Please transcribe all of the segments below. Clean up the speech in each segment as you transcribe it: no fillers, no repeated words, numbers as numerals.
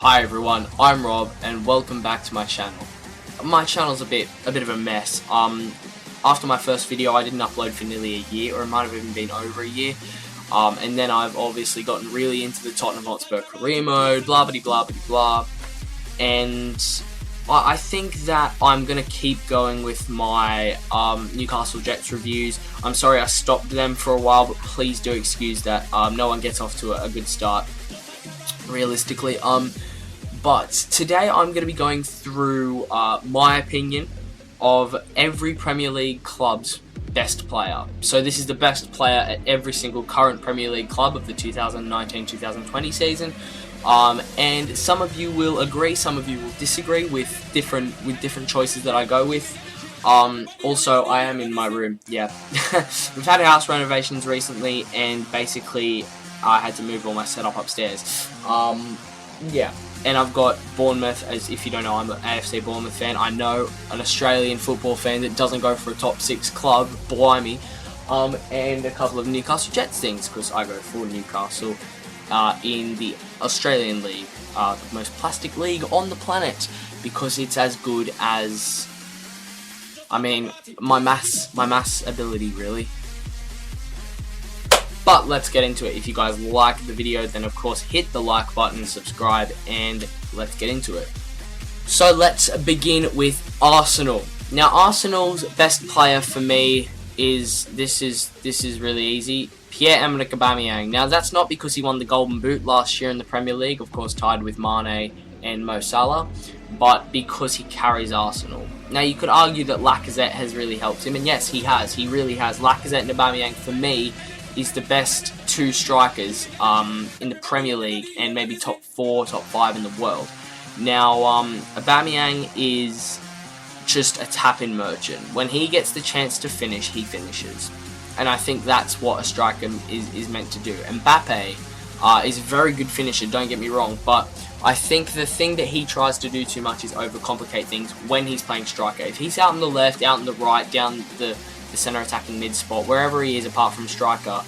Hi everyone, I'm Rob and welcome back to my channel. My channel's a bit of a mess. After my first video I didn't upload for nearly a year, or it might have even been over a year. And then I've obviously gotten really into the Tottenham Hotspur career mode, blah blah blah blah blah. And I think that I'm going to keep going with my Newcastle Jets reviews. I'm sorry I stopped them for a while, but please do excuse that. No one gets off to a good start, realistically. But today I'm going to be going through my opinion of every Premier League club's best player. So this is the best player at every single current Premier League club of the 2019-2020 season. And some of you will agree, some of you will disagree with different choices that I go with. Also, I am in my room. Yeah, we've had house renovations recently, and basically I had to move all my setup upstairs. Yeah, and I've got Bournemouth, as if you don't know, I'm an AFC Bournemouth fan. I know an Australian football fan that doesn't go for a top 6 club, blimey. And a couple of Newcastle Jets things, because I go for Newcastle in the Australian League, the most plastic league on the planet, because it's as good as, I mean, my maths ability, really. But let's get into it. If you guys like the video, then of course hit the like button, subscribe, and let's get into it. So let's begin with Arsenal. Now Arsenal's best player for me is this is really easy. Pierre-Emerick Aubameyang. Now that's not because he won the Golden Boot last year in the Premier League, of course tied with Mane and Mo Salah, but because he carries Arsenal. Now you could argue that Lacazette has really helped him, and yes, he has. He really has. Lacazette and Aubameyang, for me, is the best 2 strikers in the Premier League, and maybe top 4, top 5 in the world. Now, Aubameyang is just a tap-in merchant. When he gets the chance to finish, he finishes. And I think that's what a striker is meant to do. Mbappe is a very good finisher, don't get me wrong, but I think the thing that he tries to do too much is overcomplicate things when he's playing striker. If he's out on the left, out on the right, down the center attacking mid spot, wherever he is apart from striker,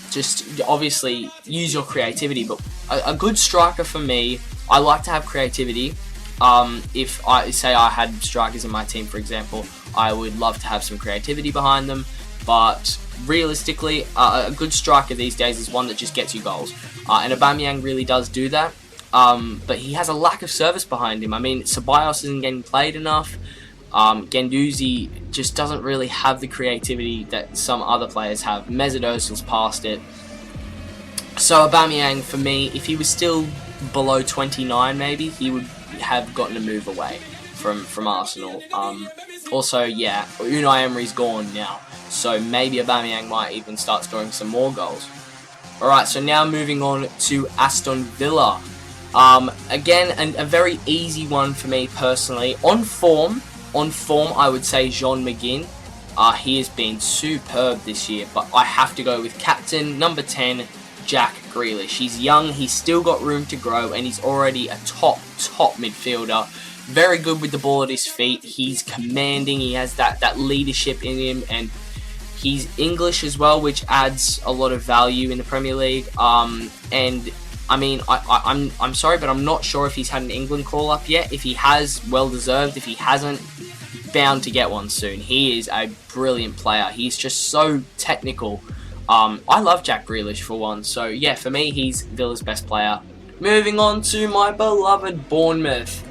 just obviously use your creativity. But a good striker for me, I like to have creativity. If I say I had strikers in my team, for example, I would love to have some creativity behind them, but realistically, a good striker these days is one that just gets you goals, and Aubameyang really does do that, but he has a lack of service behind him. I mean, Ceballos isn't getting played enough. Guendouzi just doesn't really have the creativity that some other players have. Mesut Ozil's past it. So Aubameyang, for me, if he was still below 29 maybe, he would have gotten a move away from Arsenal. Also, yeah, Unai Emery's gone now, so maybe Aubameyang might even start scoring some more goals. Alright, so now moving on to Aston Villa. Again, a very easy one for me personally. On form, I would say Jean McGinn. He has been superb this year, but I have to go with captain, number 10, Jack Grealish. He's young, he's still got room to grow, and he's already a top midfielder. Very good with the ball at his feet. He's commanding, he has that leadership in him, and he's English as well, which adds a lot of value in the Premier League. And I mean, I'm sorry, but I'm not sure if he's had an England call-up yet. If he has, well deserved. If he hasn't, bound to get one soon. He is a brilliant player. He's just so technical. I love Jack Grealish for one. So yeah, for me, he's Villa's best player. Moving on to my beloved Bournemouth.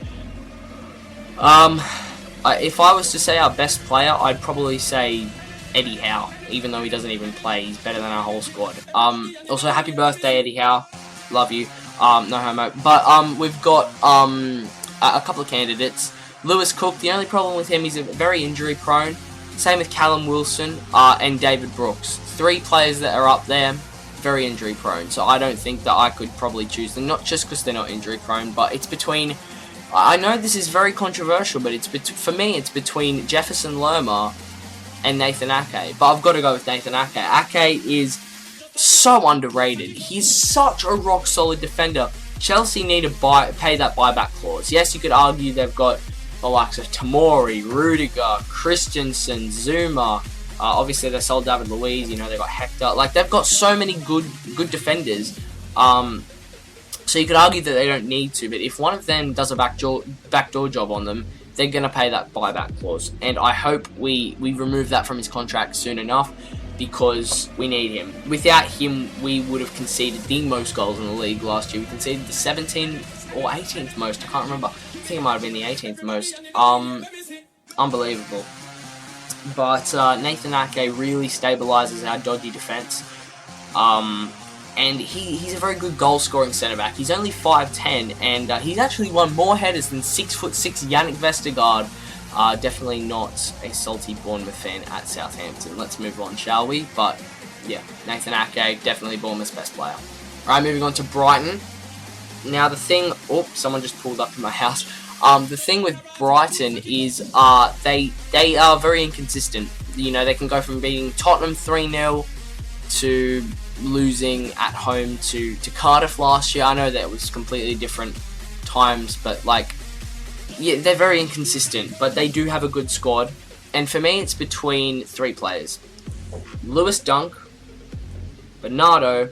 If I was to say our best player, I'd probably say Eddie Howe. Even though he doesn't even play, he's better than our whole squad. Also, happy birthday, Eddie Howe. Love you. No homo. But we've got a couple of candidates. Lewis Cook, the only problem with him, he's very injury prone. Same with Callum Wilson and David Brooks. 3 players that are up there, very injury prone. So I don't think that I could probably choose them. Not just because they're not injury prone, but it's between, I know this is very controversial, but for me it's between Jefferson Lerma and Nathan Ake. But I've got to go with Nathan Ake. Ake is so underrated. He's such a rock solid defender. Chelsea need to pay that buyback clause. Yes, you could argue they've got the likes of Tomori, Rudiger, Christensen, Zuma. Obviously they sold David Luiz. You know, they got Hector. Like, they've got so many good defenders. So you could argue that they don't need to, but if one of them does a backdoor job on them, they're going to pay that buyback clause. And I hope we remove that from his contract soon enough, because we need him. Without him, we would have conceded the most goals in the league last year. We conceded the 17th or 18th most. I can't remember. I think it might have been the 18th most. Unbelievable. But Nathan Ake really stabilises our dodgy defence. And he's a very good goal-scoring centre-back. He's only 5'10", and he's actually won more headers than 6'6" Yannick Vestergaard. Definitely not a salty Bournemouth fan at Southampton. Let's move on, shall we? But, yeah, Nathan Ake, definitely Bournemouth's best player. Alright, moving on to Brighton. Now, the thing... Oh, someone just pulled up to my house. The thing with Brighton is they are very inconsistent. You know, they can go from beating Tottenham 3-0 to losing at home to Cardiff last year. I know that it was completely different times, but like, yeah, they're very inconsistent, but they do have a good squad. And for me, it's between three players: Lewis Dunk, Bernardo,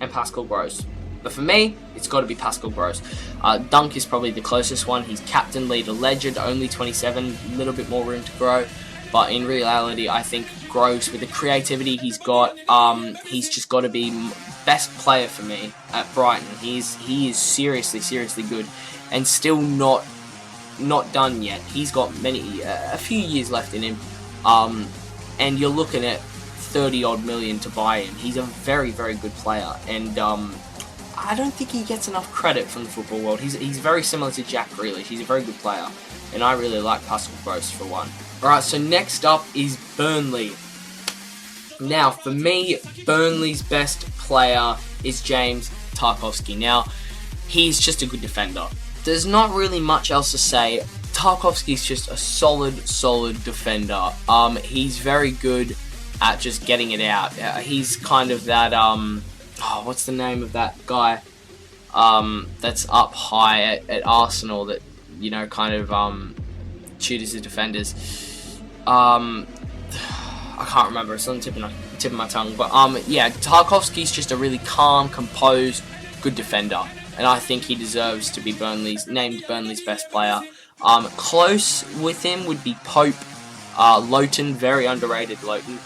and Pascal Gross. But for me, it's got to be Pascal Gross. Dunk is probably the closest one. He's captain, leader, legend, only 27, a little bit more room to grow. But in reality, I think Gross, with the creativity he's got, he's just got to be best player for me at Brighton. He is seriously good, and still not done yet. He's got a few years left in him, and you're looking at 30-odd million to buy him. He's a very good player, and I don't think he gets enough credit from the football world. He's very similar to Jack Grealish. He's a very good player, and I really like Pascal Gross for one. Alright, so next up is Burnley. Now, for me, Burnley's best player is James Tarkowski. Now, he's just a good defender. There's not really much else to say. Tarkowski's just a solid defender. He's very good at just getting it out. He's kind of that, what's the name of that guy that's up high at Arsenal that, you know, kind of tutors his defenders. I can't remember. It's on the tip of my tongue. But yeah, Tarkowski's just a really calm, composed, good defender, and I think he deserves to be named Burnley's best player. Close with him would be Pope, Lowton, very underrated Lowton,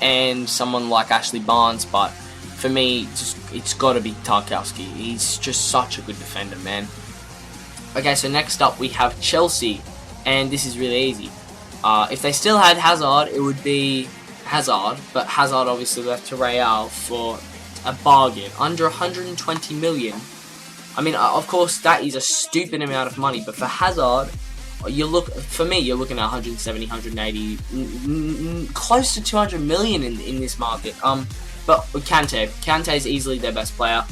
and someone like Ashley Barnes. But for me, it's got to be Tarkowski. He's just such a good defender, man. Okay, so next up we have Chelsea, and this is really easy. If they still had Hazard, it would be Hazard, but Hazard obviously left to Real for a bargain, under 120 million. I mean, of course, that is a stupid amount of money, but for Hazard, you're looking at 170, 180, close to 200 million in this market. But Kante is easily their best player.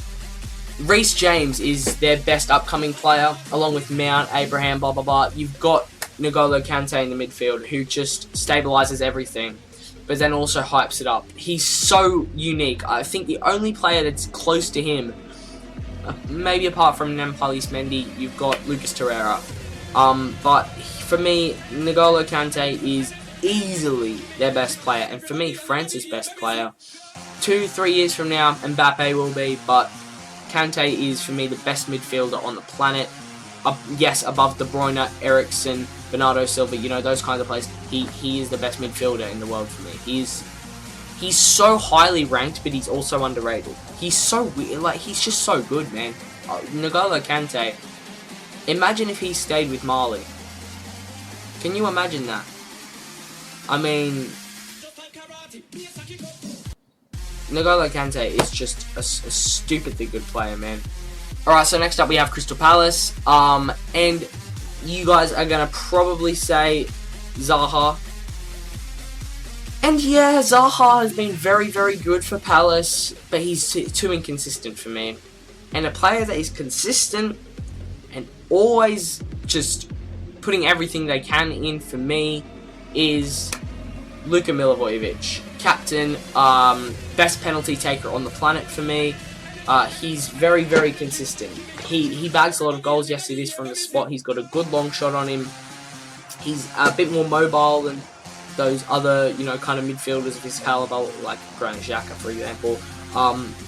Reece James is their best upcoming player, along with Mount, Abraham, blah blah blah. You've got N'Golo Kante in the midfield, who just stabilises everything, but then also hypes it up. He's so unique. I think the only player that's close to him, maybe apart from Nampalys Mendy, you've got Lucas Torreira. But for me, N'Golo Kante is easily their best player, and for me, France's best player. 2-3 years from now, Mbappe will be, but Kante is for me the best midfielder on the planet. Yes, above De Bruyne, Eriksen, Bernardo Silva, you know, those kinds of players. He is the best midfielder in the world for me. He's so highly ranked, but he's also underrated. He's so weird, like, he's just so good, man. N'Golo Kante, imagine if he stayed with Mali. Can you imagine that? I mean, N'Golo Kante is just a stupidly good player, man. Alright, so next up we have Crystal Palace, and you guys are going to probably say Zaha. And yeah, Zaha has been very good for Palace, but he's too inconsistent for me. And a player that is consistent and always just putting everything they can in for me is Luka Milivojevic. Captain, best penalty taker on the planet for me. He's very consistent. He bags a lot of goals. Yes, it is from the spot. He's got a good long shot on him. He's a bit more mobile than those other, you know, kind of midfielders of his caliber, like Granit Xhaka, for example.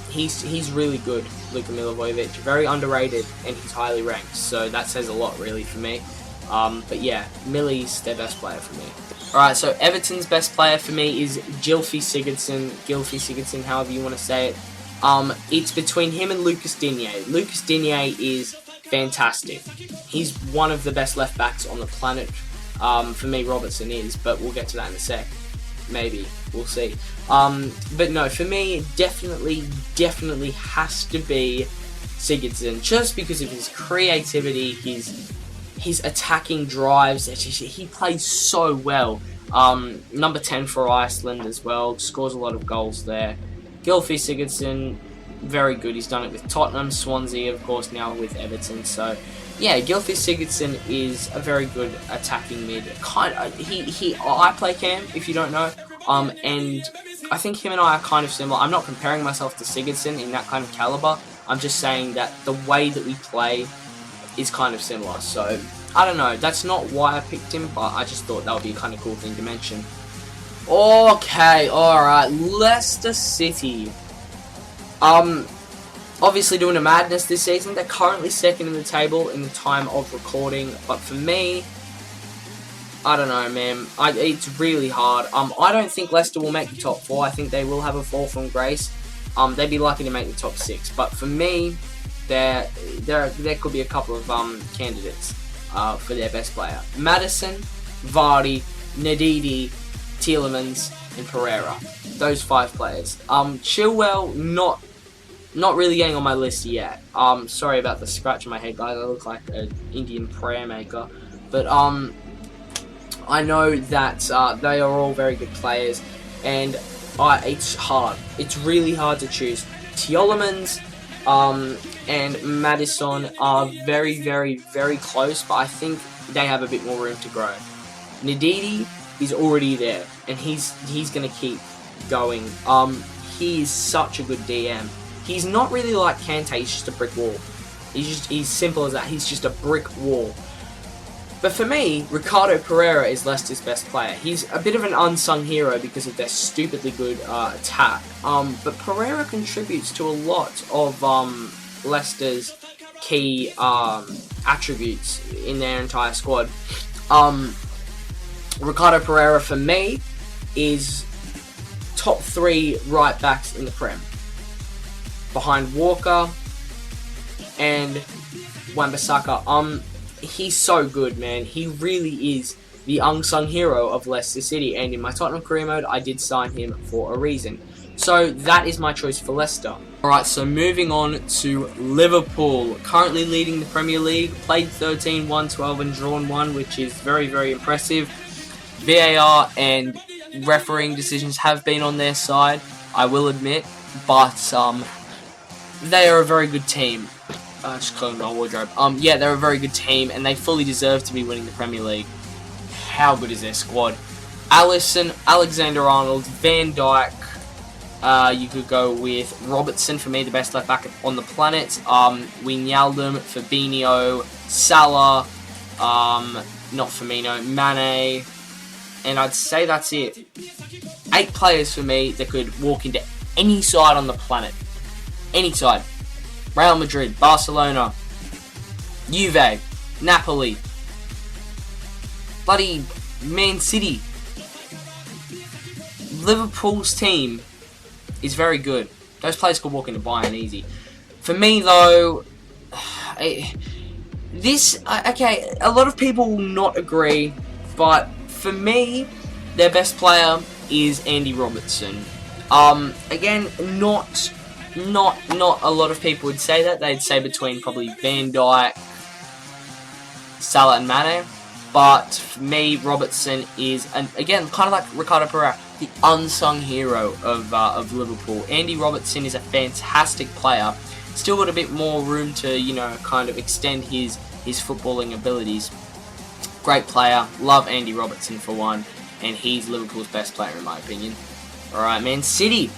He's really good, Luka Milivojevic. Very underrated, and he's highly ranked. So that says a lot, really, for me. But yeah, Millie's their best player for me. Alright, so Everton's best player for me is Gylfi Sigurdsson, however you want to say it. It's between him and Lucas Digne. Lucas Digne is fantastic. He's one of the best left backs on the planet. For me, Robertson is, but we'll get to that in a sec. Maybe. We'll see. But no, for me, it definitely has to be Sigurdsson, just because of his creativity, his attacking drives. He plays so well. Number 10 for Iceland as well, scores a lot of goals there. Gylfi Sigurdsson, very good. He's done it with Tottenham, Swansea, of course, now with Everton. So yeah, Gylfi Sigurdsson is a very good attacking mid. I play Cam, if you don't know, and I think him and I are kind of similar. I'm not comparing myself to Sigurdsson in that kind of caliber. I'm just saying that the way that we play is kind of similar. So I don't know. That's not why I picked him, but I just thought that would be a kind of cool thing to mention. Okay, alright, Leicester City. Obviously doing a madness this season. They're currently second in the table in the time of recording, but for me, I don't know, man. It's really hard. I don't think Leicester will make the top 4. I think they will have a fall from grace. They'd be lucky to make the top 6, but for me, there could be a couple of candidates for their best player. Maddison, Vardy, Ndidi, Tielemans, and Pereira. Those 5 players. Chilwell, not really getting on my list yet. Sorry about the scratch on my head, guys. I look like an Indian prayer maker. But I know that they are all very good players, and it's hard. It's really hard to choose. Tielemans and Maddison are very close, but I think they have a bit more room to grow. Ndidi is already there, and he's going to keep going. He is such a good DM. He's not really like Kante, he's just a brick wall. He's simple as that. He's just a brick wall. But for me, Ricardo Pereira is Leicester's best player. He's a bit of an unsung hero because of their stupidly good attack. But Pereira contributes to a lot of Leicester's key attributes in their entire squad. Ricardo Pereira, for me, is top 3 right backs in the Prem, behind Walker and Wan-Bissaka. He's so good, man. He really is the unsung hero of Leicester City, and in my Tottenham career mode, I did sign him for a reason. So that is my choice for Leicester. Alright, so moving on to Liverpool, currently leading the Premier League, played 13, won 12 and drawn 1, which is very impressive. VAR and refereeing decisions have been on their side, I will admit, but they are a very good team. Just closing my wardrobe. Yeah, they're a very good team, and they fully deserve to be winning the Premier League. How good is their squad? Alisson, Alexander-Arnold, Van Dijk. You could go with Robertson, for me, the best left back on the planet. Wijnaldum, Fabinho, Salah, not Firmino, Mane, and I'd say that's it. 8 players for me that could walk into any side on the planet. Any side. Real Madrid, Barcelona, Juve, Napoli, bloody Man City. Liverpool's team is very good. Those players could walk into Bayern easy. For me, though, okay, a lot of people will not agree, but for me, their best player is Andy Robertson. Again, not a lot of people would say that. They'd say between probably Van Dijk, Salah and Mane. But for me, Robertson is, again, kind of like Ricardo Pereira, the unsung hero of Liverpool. Andy Robertson is a fantastic player. Still got a bit more room to, kind of extend his footballing abilities. Great player. Love Andy Robertson for one. And he's Liverpool's best player in my opinion. Alright, Man City.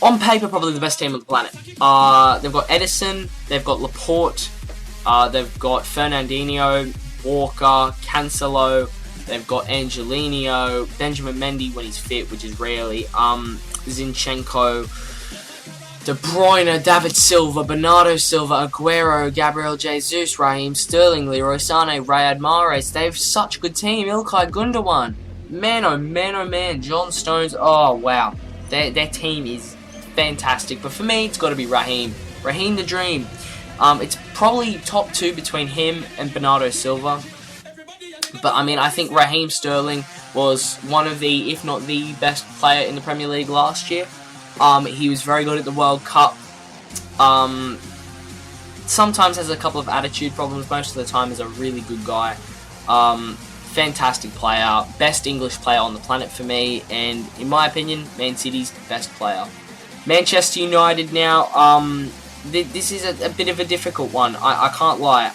On paper, probably the best team on the planet. They've got Edison, they've got Laporte, they've got Fernandinho, Walker, Cancelo, They've got Angelino, Benjamin Mendy when he's fit, which is rarely. Zinchenko, De Bruyne, David Silva, Bernardo Silva, Aguero, Gabriel Jesus, Raheem Sterling, Leroy Sané, Riyad Mahrez. They have such a good team. Ilkay Gundogan. Man, oh man, oh man. John Stones. Oh, wow. Their team is fantastic. But for me, it's got to be Raheem. Raheem the Dream. It's probably top 2 between him and Bernardo Silva. But, I mean, I think Raheem Sterling was one of the, if not the best player in the Premier League last year. He was very good at the World Cup. Sometimes has a couple of attitude problems. Most of the time is a really good guy. Fantastic player. Best English player on the planet for me. And, in my opinion, Man City's best player. Manchester United now. This is a bit of a difficult one. I can't lie.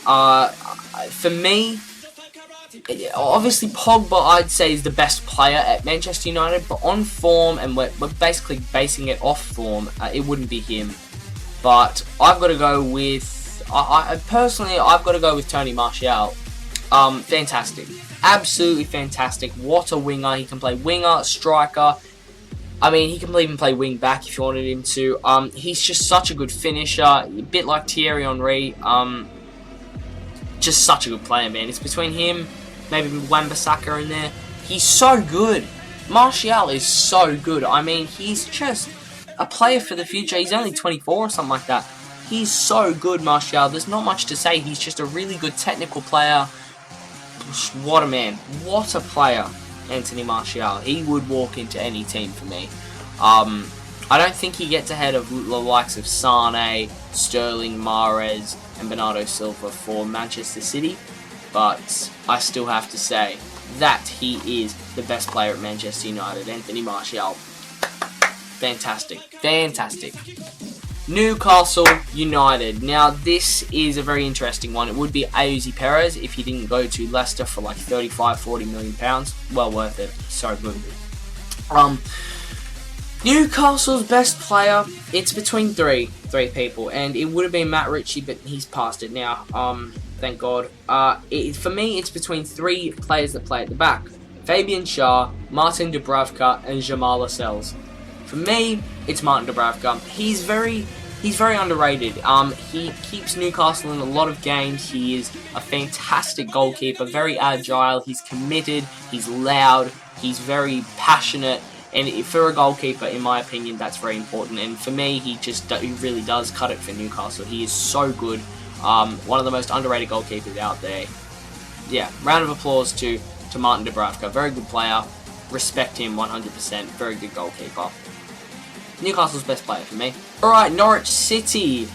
For me, obviously Pogba I'd say is the best player at Manchester United, but on form, and we're basically basing it off form, it wouldn't be him. But I've got to go with, personally, I've got to go with Tony Martial. Fantastic. Absolutely fantastic. What a winger. He can play winger, striker. I mean, he can even play wing back if you wanted him to. He's just such a good finisher, a bit like Thierry Henry. Just such a good player, man. It's between him, maybe Wan-Bissaka in there. He's so good. Martial is so good. I mean, he's just a player for the future. He's only 24 or something like that. He's so good, Martial. There's not much to say. He's just a really good technical player. What a man. What a player, Anthony Martial. He would walk into any team for me. I don't think he gets ahead of the likes of Sané, Sterling, Mahrez, and Bernardo Silva for Manchester City, but I still have to say that he is the best player at Manchester United, Anthony Martial. Fantastic. Fantastic. Newcastle United. Now, this is a very interesting one. It would be Ayoze Perez if he didn't go to Leicester for like 35-40 million pounds. Well worth it. So good. Newcastle's best player, it's between three people, and it would have been Matt Ritchie, but he's past it now. Thank God. For me, it's between 3 players that play at the back: Fabian Schär, Martin Dubravka, and Jamal Lascelles. For me, it's Martin Dubravka. He's very underrated. He keeps Newcastle in a lot of games. He is a fantastic goalkeeper, very agile. He's committed. He's loud. He's very passionate. And for a goalkeeper, in my opinion, that's very important. And for me, he really does cut it for Newcastle. He is so good. One of the most underrated goalkeepers out there. Yeah, round of applause to Martin Dubravka. Very good player. Respect him 100%. Very good goalkeeper. Newcastle's best player for me. Alright, Norwich City.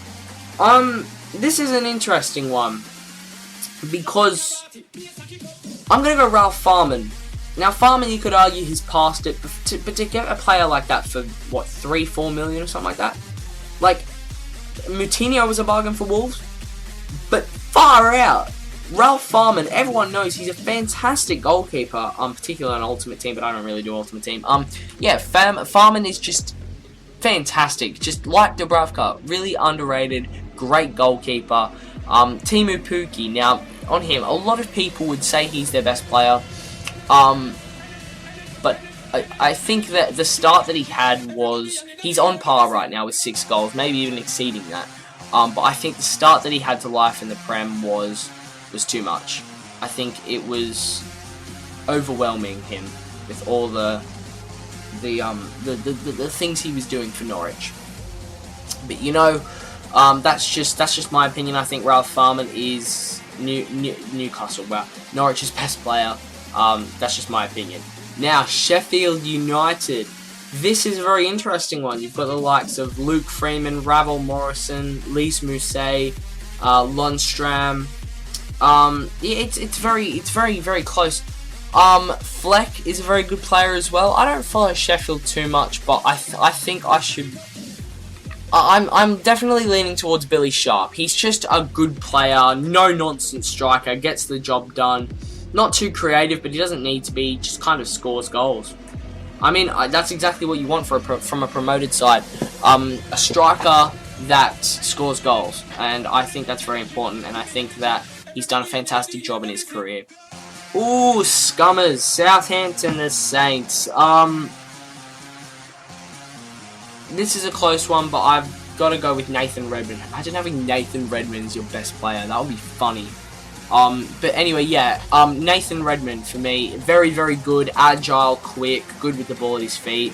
This is an interesting one, because I'm going to go Ralph Farman. Now, Farman, you could argue he's past it, but to get a player like that for, what, 3-4 million or something like that? Like, Moutinho was a bargain for Wolves, but far out. Ralph Farman, everyone knows he's a fantastic goalkeeper, particularly on Ultimate Team, but I don't really do Ultimate Team. Yeah, Farman is just fantastic, just like Dubravka, really underrated, great goalkeeper. Teemu Pukki, now, on him, a lot of people would say he's their best player. But I think that the start that he had was, he's on par right now with 6 goals, maybe even exceeding that. But I think the start that he had to life in the Prem was too much. I think it was overwhelming him with all the things he was doing for Norwich. But you know, that's just my opinion. I think Ralph Farman is Newcastle, Norwich's best player. That's just my opinion. Now, Sheffield United. This is a very interesting one. You've got the likes of Luke Freeman, Ravel Morrison, Lise Mousset, Lundstram. It's very close. Fleck is a very good player as well. I don't follow Sheffield too much, but I think I should. I'm definitely leaning towards Billy Sharp. He's just a good player, no nonsense striker, gets the job done. Not too creative, but he doesn't need to be. Just kind of scores goals. I mean, that's exactly what you want from a promoted side. A striker that scores goals, and I think that's very important. And I think that he's done a fantastic job in his career. Ooh, Scummers, Southampton, the Saints. This is a close one, but I've got to go with Nathan Redmond. Imagine having Nathan Redmond as your best player. That would be funny. But anyway, yeah, Nathan Redmond for me, very, very good, agile, quick, good with the ball at his feet.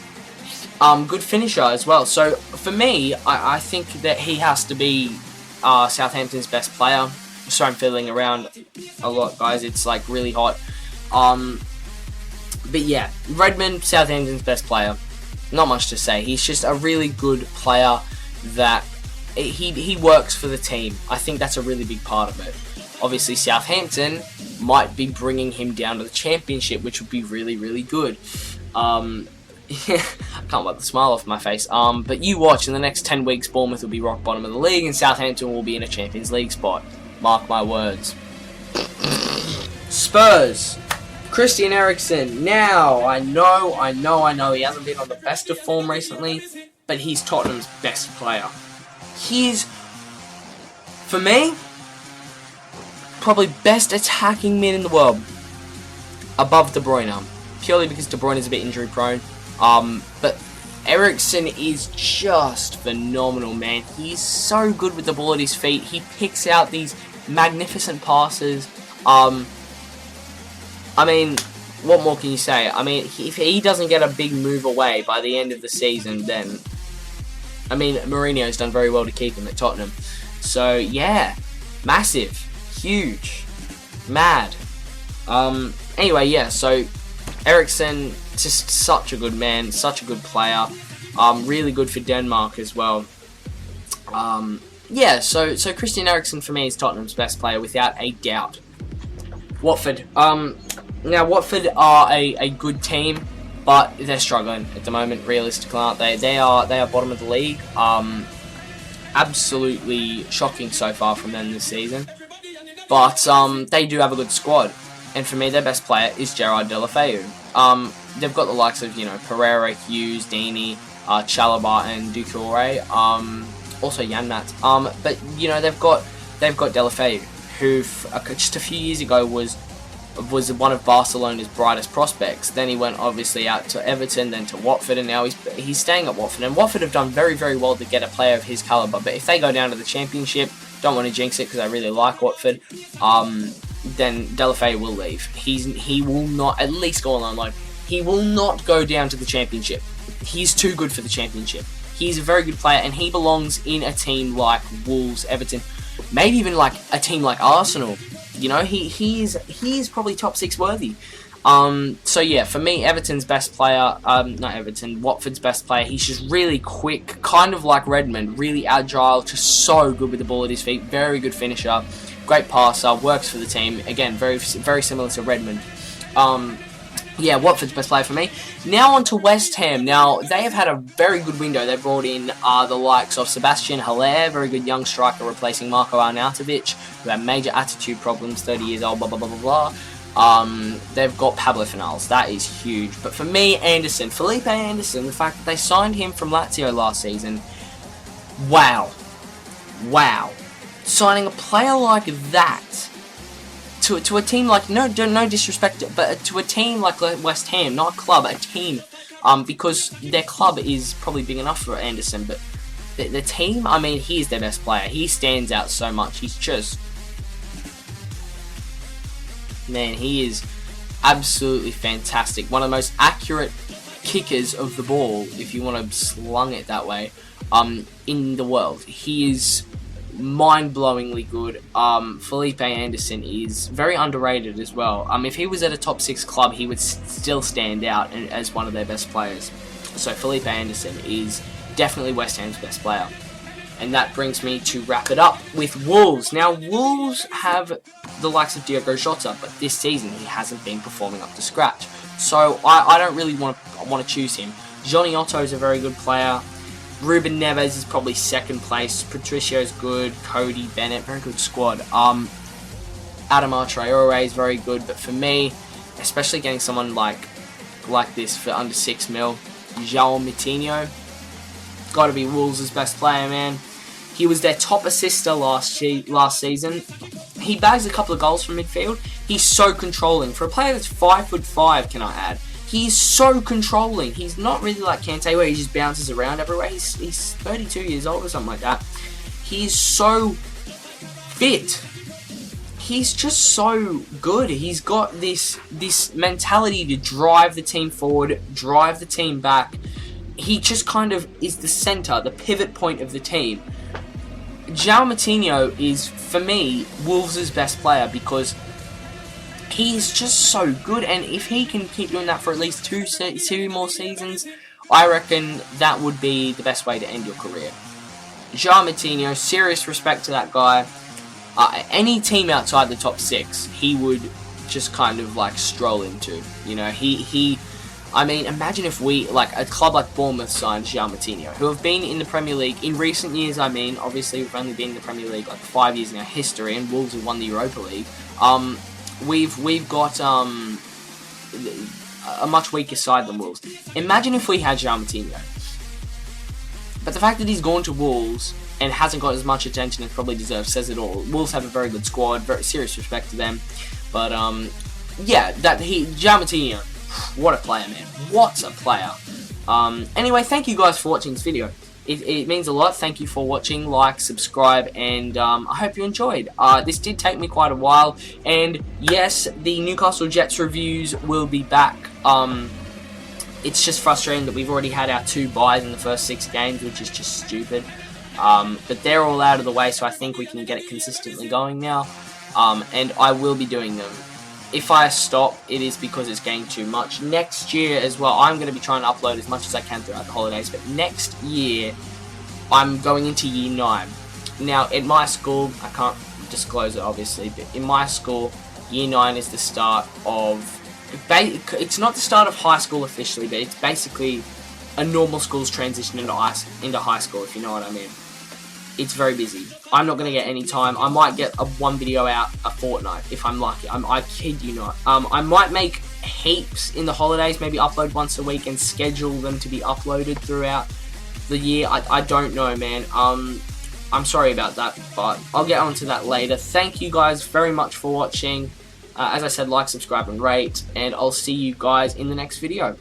Good finisher as well. So for me, I think that he has to be Southampton's best player. Sorry, I'm fiddling around a lot, guys. It's like really hot. But yeah, Redmond, Southampton's best player. Not much to say. He's just a really good player that he works for the team. I think that's a really big part of it. Obviously, Southampton might be bringing him down to the Championship, which would be really, really good. I can't wipe the smile off my face. But you watch, in the next 10 weeks, Bournemouth will be rock bottom of the league, and Southampton will be in a Champions League spot. Mark my words. Spurs. Christian Eriksen. Now, I know he hasn't been on the best of form recently, but he's Tottenham's best player. He's, for me, probably best attacking mid in the world, above De Bruyne, purely because De Bruyne is a bit injury prone. But Eriksen is just phenomenal, man. He's so good with the ball at his feet. He picks out these magnificent passes. I mean, what more can you say? I mean, if he doesn't get a big move away by the end of the season, then, I mean, Mourinho's done very well to keep him at Tottenham. So, yeah, massive, huge, mad. Anyway, yeah, so Eriksen, just such a good man, such a good player. Really good for Denmark as well. Yeah, so Christian Eriksen for me is Tottenham's best player without a doubt. Watford. Now, Watford are a good team, but they're struggling at the moment, realistically, aren't they? They are bottom of the league. Absolutely shocking so far from them this season. But they do have a good squad. And for me, their best player is Gerard Deulofeu. They've got the likes of, Pereira, Hughes, Deeney, Chalobah, and Doucouré. Also Janmaat. But, they've got Deulofeu, who just a few years ago was one of Barcelona's brightest prospects. Then he went obviously out to Everton, then to Watford, and now he's staying at Watford. And Watford have done very, very well to get a player of his calibre. But if they go down to the Championship, don't want to jinx it because I really like Watford, then Deulofeu will leave. He will not, at least go on loan. He will not go down to the Championship. He's too good for the Championship. He's a very good player, and he belongs in a team like Wolves, Everton, maybe even like a team like Arsenal. He is probably top 6 worthy. So yeah, for me, Everton's best player, Watford's best player. He's just really quick, kind of like Redmond, really agile, just so good with the ball at his feet, very good finisher, great passer, works for the team. Again, very, very similar to Redmond. Yeah, Watford's best player for me. Now on to West Ham. Now, they have had a very good window. They brought in the likes of Sebastian Haller, very good young striker replacing Marko Arnautovic, who had major attitude problems, 30 years old, blah, blah, blah, blah, blah. They've got Pablo Fornals. That is huge. But for me, Felipe Anderson, the fact that they signed him from Lazio last season, wow. Wow. Signing a player like that to a team like, no disrespect, but to a team like West Ham, not a club, a team, because their club is probably big enough for Anderson, but the team, I mean, he is their best player. He stands out so much. He's just, man, he is absolutely fantastic. One of the most accurate kickers of the ball, if you want to slung it that way, in the world. He is mind-blowingly good. Felipe Anderson is very underrated as well. If he was at a top 6 club, he would still stand out as one of their best players. So Felipe Anderson is definitely West Ham's best player. And that brings me to wrap it up with Wolves. Now, Wolves have the likes of Diogo Jota, but this season he hasn't been performing up to scratch. So I don't really want to choose him. Johnny Otto is a very good player. Ruben Neves is probably second place. Patricio's good. Cody Bennett, very good squad. Adama Traore is very good, but for me, especially getting someone like this for under 6 mil, João Moutinho, got to be Wolves' best player, man. He was their top assister last season. He bags a couple of goals from midfield. He's so controlling. For a player that's 5'5", can I add? He's so controlling. He's not really like Kante where he just bounces around everywhere. He's 32 years old or something like that. He's so fit. He's just so good. He's got this mentality to drive the team forward, drive the team back. He just kind of is the center, the pivot point of the team. João Moutinho is, for me, Wolves' best player because he's just so good, and if he can keep doing that for at least two more seasons, I reckon that would be the best way to end your career. João Moutinho, serious respect to that guy. Any team outside the top 6, he would just kind of like stroll into. You know, I mean, imagine if we, like, a club like Bournemouth signed João Moutinho, who have been in the Premier League in recent years. I mean, obviously we've only been in the Premier League like 5 years in our history, and Wolves have won the Europa League. We've got a much weaker side than Wolves. Imagine if we had João Moutinho. But the fact that he's gone to Wolves and hasn't got as much attention as probably deserves says it all. Wolves have a very good squad, very serious respect to them. But yeah, João Moutinho, what a player, man. What a player. Anyway, thank you guys for watching this video. It means a lot. Thank you for watching, like, subscribe, and I hope you enjoyed. This did take me quite a while, and yes, the Newcastle Jets reviews will be back. It's just frustrating that we've already had our 2 buys in the first 6 games, which is just stupid. But they're all out of the way, so I think we can get it consistently going now. And I will be doing them. If I stop, it is because it's getting too much. Next year as well, I'm going to be trying to upload as much as I can throughout the holidays. But next year, I'm going into year 9. Now, at my school, I can't disclose it obviously, but in my school, year 9 is the start of... It's not the start of high school officially, but it's basically a normal school's transition into high school, if you know what I mean. It's very busy. I'm not going to get any time. I might get one video out a fortnight if I'm lucky. I kid you not. I might make heaps in the holidays, maybe upload once a week and schedule them to be uploaded throughout the year. I don't know, man. I'm sorry about that, but I'll get onto that later. Thank you guys very much for watching. As I said, like, subscribe, and rate, and I'll see you guys in the next video.